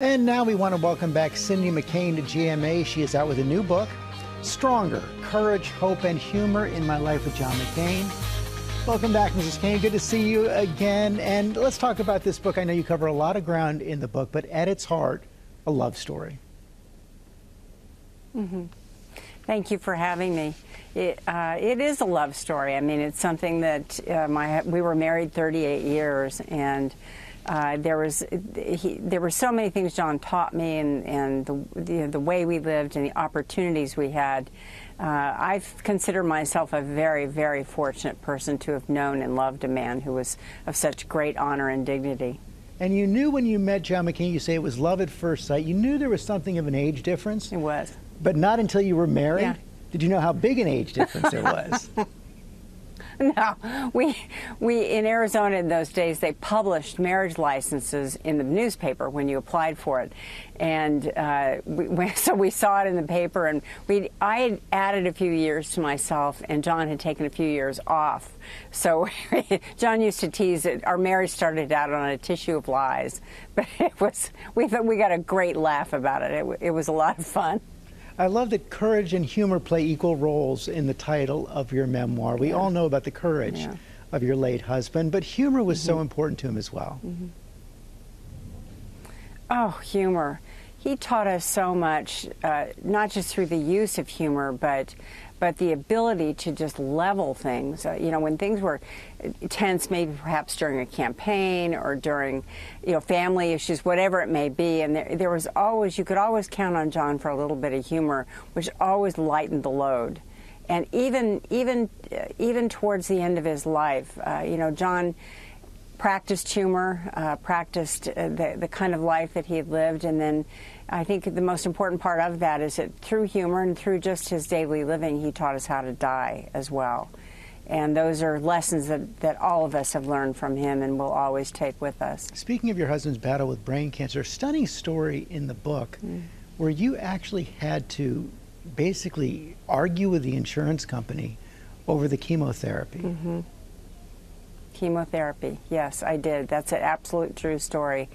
And now we want to welcome back Cindy McCain to GMA. She is out with a new book, Stronger, Courage, Hope, and Humor in My Life with John McCain. Welcome back, Mrs. Cain. Good to see you again. And let's talk about this book. I know you cover a lot of ground in the book, but at its heart, a love story. Thank you for having me. It is a love story. I mean, it's something that we were married 38 years, and there were so many things John taught me, and the way we lived and the opportunities we had. I consider myself a very, very fortunate person to have known and loved a man who was of such great honor and dignity. And you knew when you met John McCain, you say it was love at first sight. You knew there was something of an age difference. It was. But not until you were married? Yeah. Did you know how big an age difference there was? No, we in Arizona in those days, they published marriage licenses in the newspaper when you applied for it, and so we saw it in the paper, and I had added a few years to myself, and John had taken a few years off. So John used to tease it. Our marriage started out on a tissue of lies, but we got a great laugh about it. It was a lot of fun. I love that courage and humor play equal roles in the title of your memoir. We all know about the courage of your late husband, but humor was so important to him as well. Oh, humor. He taught us so much, not just through the use of humor, but the ability to just level things. You know, when things were tense, maybe perhaps during a campaign or during, family issues, whatever it may be, and there was always, you could always count on John for a little bit of humor, which always lightened the load. And even towards the end of his life, John practiced humor, practiced the kind of life that he had lived, and then I think the most important part of that is that through humor and through just his daily living, he taught us how to die as well. And those are lessons that all of us have learned from him and will always take with us. Speaking of your husband's battle with brain cancer, a stunning story in the book where you actually had to basically argue with the insurance company over the chemotherapy. Chemotherapy, yes, I did. That's an absolute true story.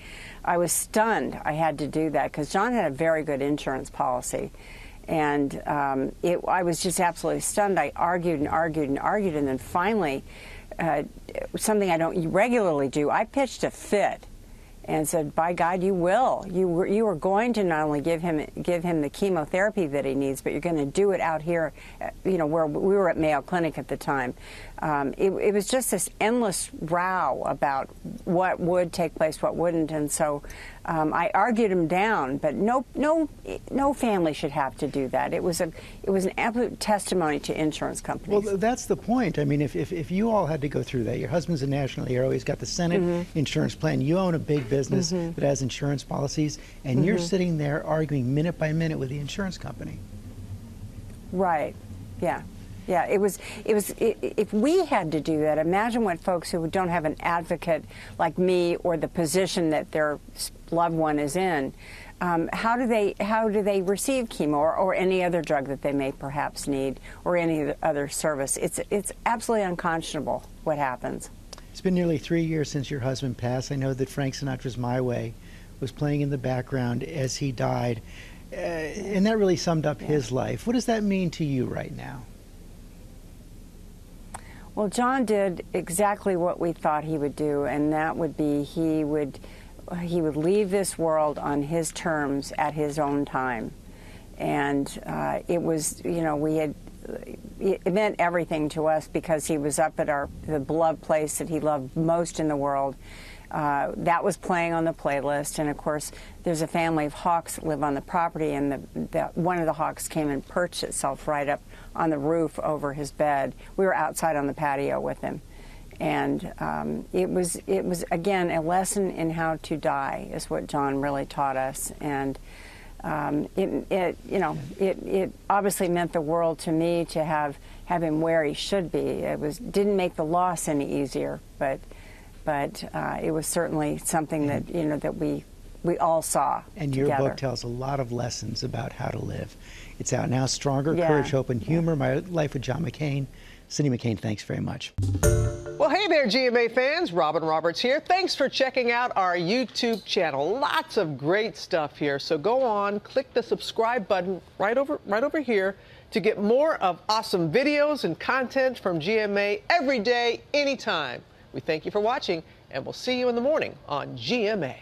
I was stunned I had to do that because John had a very good insurance policy. And I was just absolutely stunned. I argued and argued and argued, and then finally, something I don't regularly do, I pitched a fit and said, by God, you will. You are going to not only give him the chemotherapy that he needs, but you're going to do it out here, where we were at Mayo Clinic at the time. It was just this endless row about what would take place, what wouldn't, and so I argued him down. But no family should have to do that. It was an absolute testimony to insurance companies. Well, that's the point. I mean, if you all had to go through that, your husband's a national hero. He's got the Senate insurance plan. You own a big business that has insurance policies, and you're sitting there arguing minute by minute with the insurance company. Right. Yeah. Yeah, if we had to do that, imagine what folks who don't have an advocate like me or the position that their loved one is in, how do they receive chemo or any other drug that they may perhaps need or any other service? It's absolutely unconscionable what happens. It's been nearly 3 years since your husband passed. I know that Frank Sinatra's My Way was playing in the background as he died, and that really summed up his life. What does that mean to you right now? Well, John did exactly what we thought he would do, and that would be he would leave this world on his terms at his own time. And it was, it meant everything to us because he was up at the beloved place that he loved most in the world. That was playing on the playlist, and of course there's a family of hawks that live on the property, and one of the hawks came and perched itself right up on the roof over his bed. We were outside on the patio with him, and it was again a lesson in how to die is what John really taught us, and it obviously meant the world to me to have him where he should be. Didn't make the loss any easier, but it was certainly something that that we all saw And your together. book tells a lot of lessons about how to live. It's out now, Stronger, Courage, Hope, and Humor, My Life with John McCain. Cindy McCain, thanks very much. Well, hey, Hey there, GMA fans. Robin Roberts here. Thanks for checking out our YouTube channel. Lots of great stuff here. So go on, click the subscribe button right over here to get more of awesome videos and content from GMA every day, anytime. We thank you for watching, and we'll see you in the morning on GMA.